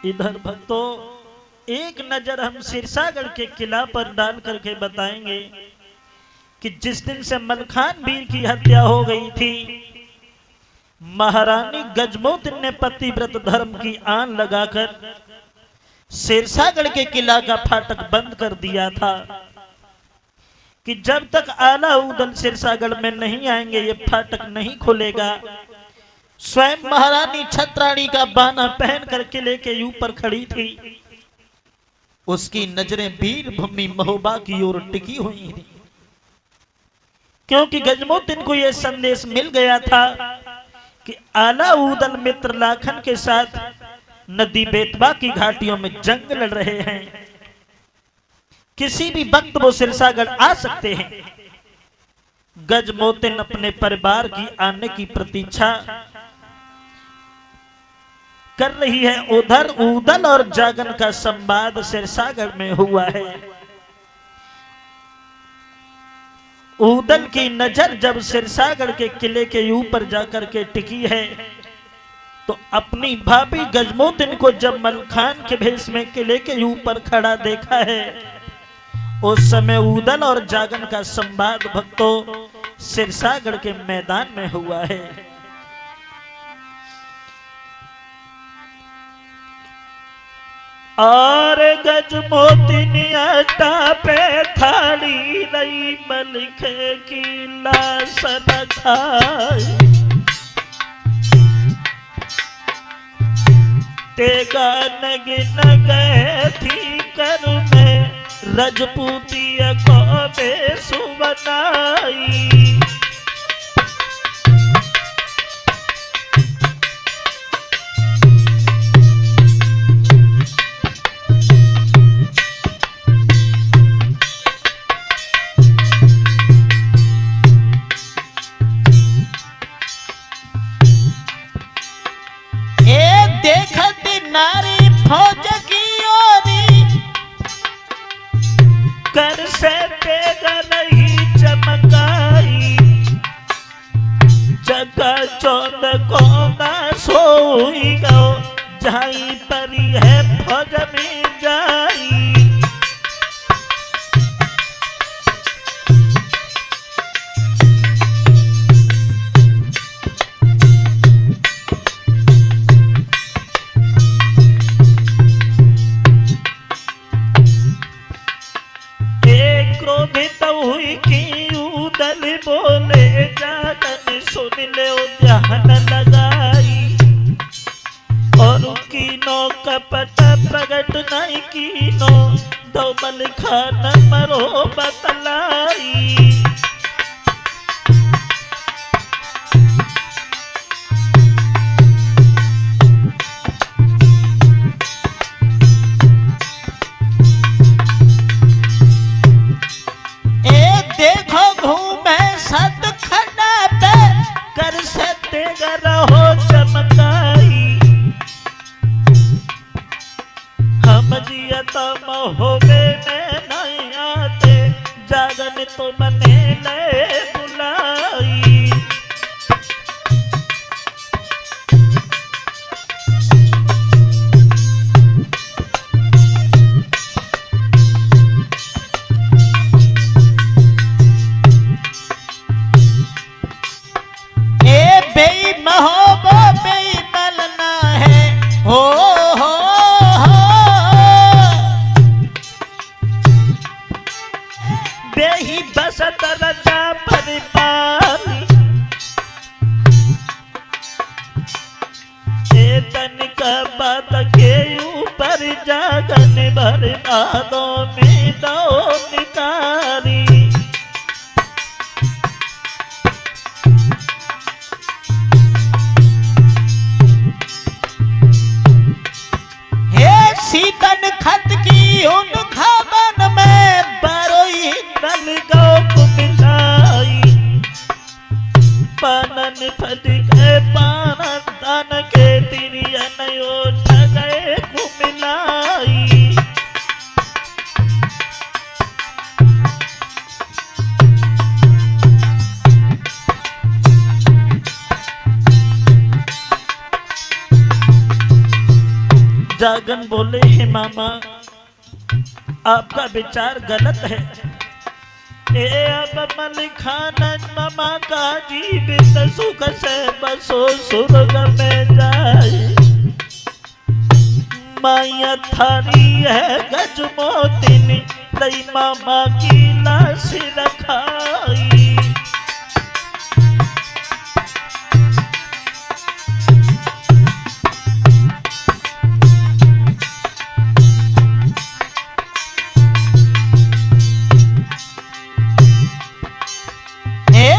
इधर भक्तों, एक नजर हम सिरसागढ़ के किला पर डाल करके बताएंगे कि जिस दिन से मलखान वीर की हत्या हो गई थी, महारानी गजमोतिन ने पतिव्रत धर्म की आन लगाकर सिरसागढ़ के किला का फाटक बंद कर दिया था कि जब तक आला उदल सिरसागढ़ में नहीं आएंगे ये फाटक नहीं खुलेगा। स्वयं महारानी छत्राणी का बाना पहन कर किले के ऊपर खड़ी थी, उसकी नजरें वीर भूमि महोबा की ओर टिकी हुई थी, क्योंकि गजमोतिन को यह संदेश मिल गया था कि आला उदल मित्र लाखन के साथ नदी बेतवा की घाटियों में जंग लड़ रहे हैं, किसी भी वक्त वो सिरसागढ़ आ सकते हैं। गजमोतिन अपने परिवार की आने की प्रतीक्षा कर रही है। उधर उदल और जागन का संवाद सिरसागढ़ में हुआ है। उदल की नजर जब सिरसागढ़ के किले के ऊपर जाकर के टिकी है तो अपनी भाभी गजमोतिन को जब मलखान के भेष में किले के ऊपर खड़ा देखा है, उस समय उदल और जागन का संवाद भक्तों सिरसागढ़ के मैदान में हुआ है। और गजमोतिन आटा पे थाली लई मलिखे की लाश रखाई, तेगा नगिन गए थी कर में रजपूतिया को बेसु बनाई। नारी फौज की ओरी कर से तेगा नहीं चमकाई, जगह चौद को ना सोई गो जाई परी है फौज में जाई। क्रोधित हुई कि उदल बोले जागन सुन ले ध्यान लगाई, और कीनो कपट प्रगट नहीं कीनो दो मलखान मरो बतलाई। देखो घूमे सत खड़ा पे कर से तेगा रहो चमकाई, हम जिया तो महोबे में नहीं आते जागन तो मने ले बुलाई। महोबा बेईमलना है हो बेही बसत रजा परिपाली, चेतन का बात के ऊपर जागन भर बादों में दो निकारी। सीतन खत की उन खाबन में बरोई नल गो कुमिलाई, पानन फटके पानन दान के तिरियन उठ गए कुमिलाई। जागन बोले, हे मामा आपका विचार गलत है। ए अब मलिखाना मामा का जीवित सुख से बसो स्वर्ग में जाए। माया थारी है गज मोतिनी लई मामा की लाश रखाई।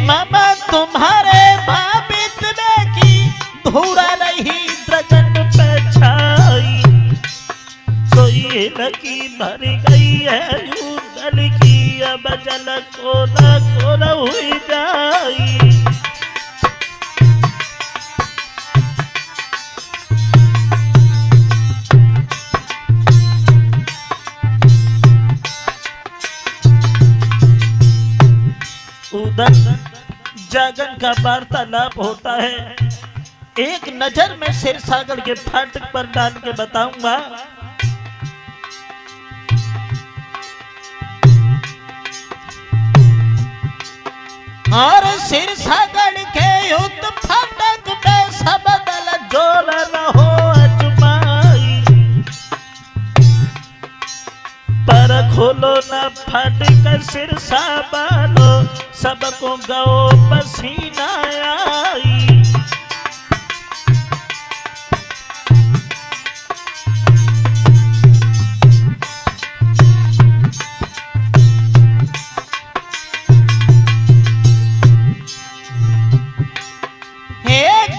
मामा तुम्हारे भावित में की धूरा रही द्रजन पे छाई। सोई लगी भर गई है यूदल की अब जल कोला कोला हुई जाई। उधर जागन का वार्तालाप होता है। एक नजर में सिरसागढ़ के फाटक पर डाल के बताऊंगा। और सिरसागढ़ के युद्ध फाटक में सब दल जोर न हो अजमाई। पर खोलो न फाटक सिरसा बालो सबको गो पसीना आई।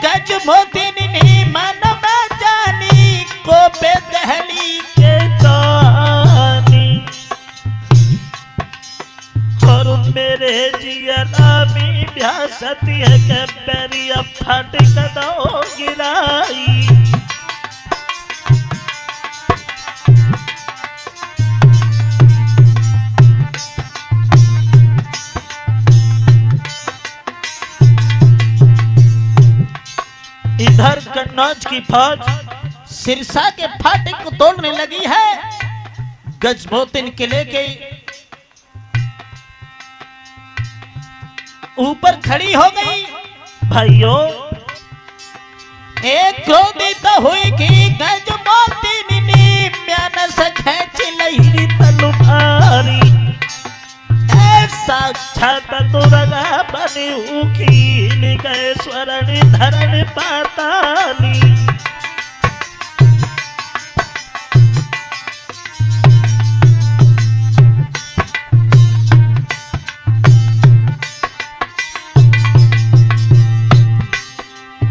गज मोतिनी मन में जानी को पे दहली के कहानी। और मेरे जिया में ब्यासती है के पेरिया फाटक दो गिराई। इधर कन्नौज की फौज सिरसा के फाटक को तोड़ने लगी है। गजमोतिन किले के ऊपर खड़ी हो गई। भाइयों एक क्रोधित हुई कि गजमोतिन ने म्यान से खेच लही तलवारी। साक्षात दुर्गा बनी उखील गए स्वर्ण धरण पाताली।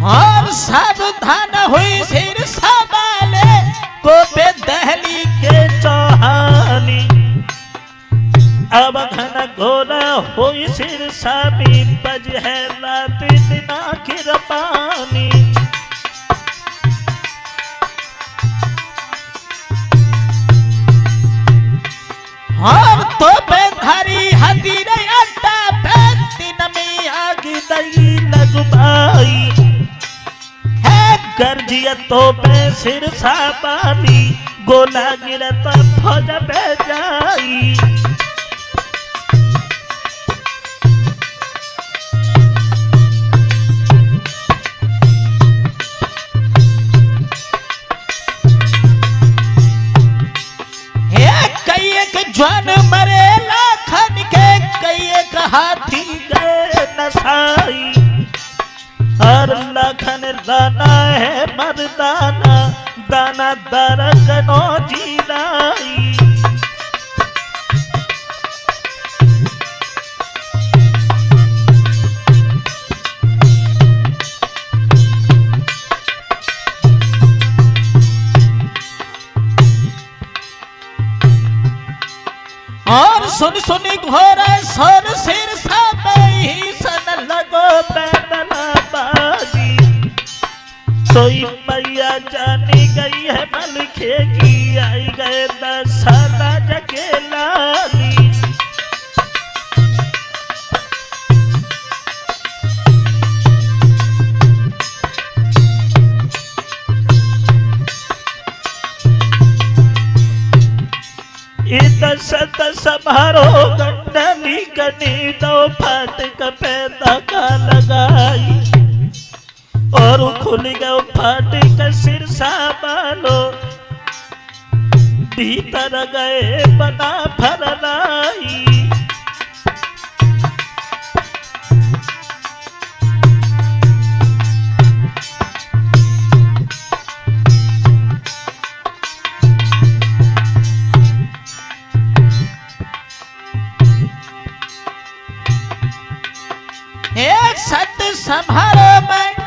और सावधान हुई सिरसा वाले को पे दहली के चौहानी। अब घन घोरा हुई सिरसा भी बज है रात दिन आखिर पानी। और तो पे धारी हदीर अड्डा पे दिन में आग दई लगवाई है गर्जिया तो पे सिरसा पानी। गोला गिरता फौज पे जाई। ज्वान मरे लाखन के कई एक हाथी गए नसाई। और लाखन दाना है मर्दाना दाना दरकनो जीलाई। और सुन सुनी घोर सोन सिरसा में ही सन लगो पैदला बाजी। सोई मैया जानी गई है मलखे की आई गए दशहरा जगे लाली। इत सत समारो गंडली कनी दो फाटक पैदा का लगाई और खुल गयो फाटक सिरसा बालो भीतर गए बना फरलाई एक सत संभारो मैं